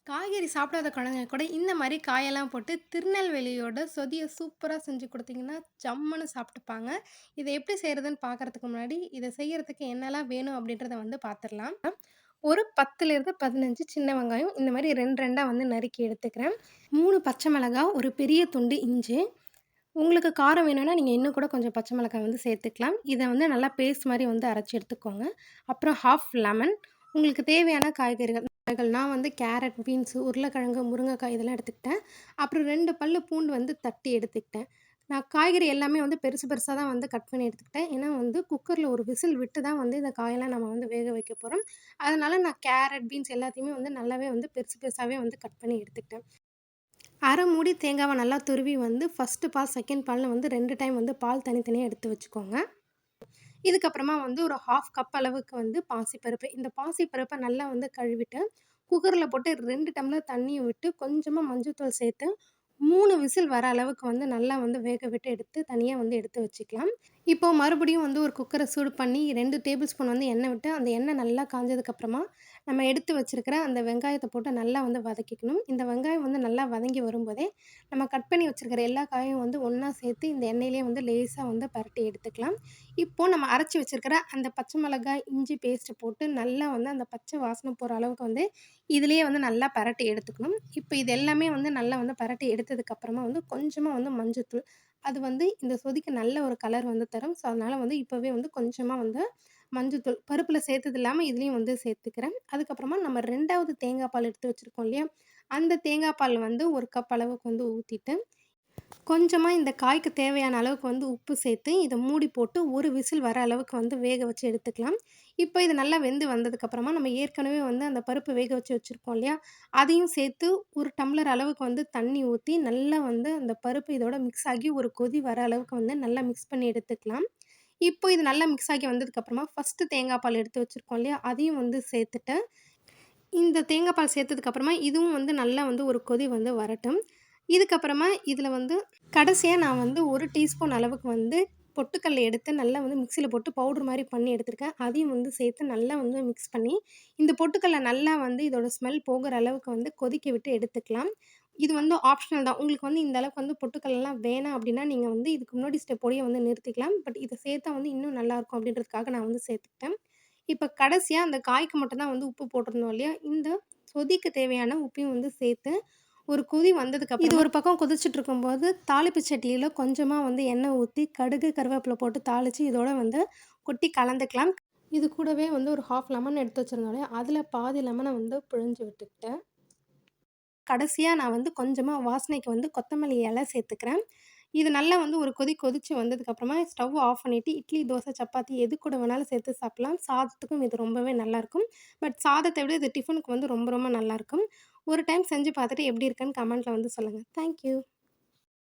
காய்கறி சாப்பிடாத குழந்தைங்க கூட இந்த மாரி காயெல்லாம் போட்டு திருநெல்வேலியோட சொதிய சூப்பரா செஞ்சு குடுத்தீங்கன்னா, ஜம்முன்னு சாப்பிட்டுப்பாங்க. இத எப்படி செய்றதுன்னு பார்க்கறதுக்கு முன்னாடி, இத செய்யறதுக்கு என்னலாம் வேணும் அப்படின்றத வந்து பார்த்துரலாம். ஒரு 10லிருந்து 15 சின்ன வெங்காயம் இந்த மாரி 2, 2ஆ வந்து நறுக்கி எடுத்துக்கிறேன். 3 பச்சை மிளகா, ஒரு பெரிய துண்டு இஞ்சி. உங்களுக்கு காரம் வேணும்னா, நீங்க இன்னும் கூட கொஞ்சம் பச்சை மிளகாய் வந்து சேர்த்துக்கலாம். இத வந்து நல்லா பேஸ்ட் மாரி வந்து அரைச்சு எடுத்துக்கோங்க. அப்புறம் 1/2 லெமன். உங்களுக்கு தேவையான காய்கறிகள் நான் வந்து கேரட், பீன்ஸு, உருளைக்கிழங்கு, முருங்கைக்காய் இதெல்லாம் எடுத்துக்கிட்டேன். அப்புறம் 2 பல்லு பூண்டு வந்து தட்டி எடுத்துக்கிட்டேன். நான் காய்கறி எல்லாமே வந்து பெருசு பெருசா தான் வந்து கட் பண்ணி எடுத்துக்கிட்டேன். ஏன்னா வந்து குக்கர்ல ஒரு விசில் விட்டு தான் வந்து இந்த காயெல்லாம் நம்ம வந்து வேக வைக்க போறோம். அதனால நான் கேரட், பீன்ஸ் எல்லாத்தையுமே வந்து நல்லாவே வந்து பெருசு பெருசாவே வந்து கட் பண்ணி எடுத்துக்கிட்டேன். 1/2 மூடி தேங்காவ நல்லா துருவி வந்து ஃபர்ஸ்ட்டு பால், செகண்ட் பால்னு வந்து 2 டைம் வந்து பால் தனித்தனியா எடுத்து வச்சுக்கோங்க. இதுக்கப்புறமா வந்து ஒரு 1/2 கப் அளவுக்கு வந்து பாசிப்பருப்பு. இந்த பாசிப்பருப்ப நல்லா வந்து கழுவிட்டு, குக்கர்ல போட்டு 2 டம்ளர் தண்ணிய விட்டு, கொஞ்சமா மஞ்சள்தூள் சேர்த்து, 3 விசில் வர அளவுக்கு வந்து நல்லா வந்து வேக விட்டு எடுத்து, தனியா வந்து எடுத்து வச்சுக்கலாம். இப்போ மறுபடியும் வந்து ஒரு குக்கர சூடு பண்ணி 2 டேபிள் ஸ்பூன் வந்து எண்ணெய் விட்டு, அந்த எண்ணெய் நல்லா காஞ்சதுக்கப்புறமா, நம்ம எடுத்து வச்சிருக்கிற அந்த வெங்காயத்த போட்டு நல்லா வந்து வதக்கிக்கணும். இந்த வெங்காயம் வந்து நல்லா வதங்கி வரும்போதே, நம்ம கட் பண்ணி வச்சிருக்கிற எல்லா காயும் வந்து ஒண்ணா சேர்த்து, இந்த எண்ணெயிலேயே வந்து லேசா வந்து பெரட்டி எடுத்துக்கலாம். இப்போ நம்ம அரைச்சு வச்சிருக்கிற அந்த பச்சை மிளகாய், இஞ்சி பேஸ்ட்ட போட்டு நல்லா வந்து அந்த பச்சை வாசனை போற அளவுக்கு வந்து இதிலேயே வந்து நல்லா பெரட்டி எடுத்துக்கணும். இப்போ இது எல்லாமே வந்து நல்லா வந்து பெரட்டி எடுத்ததுக்கப்புறமா வந்து கொஞ்சமா வந்து மஞ்சத்தூள். அது வந்து இந்த சொதிக்கு நல்ல ஒரு கலர் வந்து தரும். ஸோ, அதனால வந்து இப்பவே வந்து கொஞ்சமா வந்து மஞ்சத்தூள் பருப்புல சேர்த்தது இல்லாம இதுலயும் வந்து சேர்த்துக்கிறேன். அதுக்கப்புறமா நம்ம 2வது தேங்காய் பால் எடுத்து வச்சிருக்கோம் இல்லையா? அந்த தேங்காய் பால் வந்து 1 கப் அளவுக்கு வந்து ஊத்திட்டு கொஞ்சமா இந்த காய்க்கு தேவையான அளவுக்கு வந்து உப்பு சேர்த்து, இத மூடி போட்டு ஒரு விசில் வர அளவுக்கு வந்து வேக வச்சு எடுத்துக்கலாம். இப்போ இது நல்லா வெந்து வந்ததுக்கப்புறமா, நம்ம ஏற்கனவே வந்து அந்த பருப்பு வேக வச்சு வச்சிருக்கோம் இல்லையா? அதையும் சேர்த்து 1 டம்ளர் அளவுக்கு வந்து தண்ணி ஊத்தி, நல்லா வந்து அந்த பருப்பு இதோட மிக்ஸ் ஆகி ஒரு கொதி வர அளவுக்கு வந்து நல்லா மிக்ஸ் பண்ணி எடுத்துக்கலாம். இப்போ இது நல்லா மிக்ஸ் ஆகி வந்ததுக்கப்புறமா, ஃபர்ஸ்ட்டு தேங்காய் பால் எடுத்து வச்சிருக்கோம் இல்லையா? அதையும் வந்து சேர்த்துட்டு இந்த தேங்காய் பால் சேர்த்ததுக்கப்புறமா, இதுவும் வந்து நல்லா வந்து ஒரு கொதி வந்து வரட்டும். இதுக்கப்புறமா இதில வந்து கடைசியா நான் வந்து 1 டீஸ்பூன் அளவுக்கு வந்து பொட்டுக்கல்ல எடுத்து நல்லா வந்து மிக்ஸியில போட்டு பவுடர் மாரி பண்ணி எடுத்துருக்கேன். அதையும் வந்து சேர்த்து நல்லா வந்து மிக்ஸ் பண்ணி, இந்த பொட்டுக்கல்ல நல்லா வந்து இதோட ஸ்மெல் போகுற அளவுக்கு வந்து கொதிக்க விட்டு எடுத்துக்கலாம். இது வந்து ஆப்ஷனல் தான். உங்களுக்கு வந்து இந்த அளவுக்கு வந்து பொட்டுக்கல்லலாம் வேணாம் அப்டின்னா, நீங்க வந்து இதுக்கு முன்னாடி ஸ்டெப்போடயே வந்து நிறுத்திக்கலாம். பட் இத சேர்த்தா வந்து இன்னும் நல்லாயிருக்கும் அப்டின்றதுக்காக நான் வந்து சேர்த்துக்கிட்டேன். இப்ப கடைசியா அந்த காய்க்கு மட்டும் தான் வந்து உப்பு போட்டிருந்தோம் இல்லையா? இந்த சொதிக்கு தேவையான உப்பையும் வந்து சேர்த்து, ஒரு கொதி வந்ததுக்கப்புறமா இது ஒரு பக்கம் கொதிச்சுட்ருக்கும்போது, தாளிப்பு சட்டியில கொஞ்சமா வந்து எண்ணெய் ஊத்தி, கடுகு, கருவேப்பில போட்டு தாளிச்சு, இதோட வந்து கொட்டி கலந்துக்கலாம். இது கூடவே வந்து ஒரு 1/2 லெமன் எடுத்து வச்சிருந்தோம் இல்லையா? அதில பாதி லெமன வந்து பிழிஞ்சு விட்டுக்கிட்டேன். கடைசியா நான் வந்து கொஞ்சமா வாசனைக்கு வந்து கொத்தமல்லி இலை சேர்த்துக்கிறேன். இது நல்லா வந்து ஒரு கொதி கொதிச்சு வந்ததுக்கப்புறமா ஸ்டவ் ஆஃப் பண்ணிட்டு, இட்லி, தோசை, சப்பாத்தி எது கூட வேணாலும் சேர்த்து சாப்பிடலாம். சாதத்துக்கும் இது ரொம்பவே நல்லாயிருக்கும். பட் சாதத்த விட இது டிஃபனுக்கு வந்து ரொம்ப ரொம்ப நல்லாயிருக்கும். ஒரு டைம் செஞ்சு பார்த்துட்டு எப்படி இருக்குன்னு கமெண்ட்ல வந்து சொல்லுங்க. Thank you.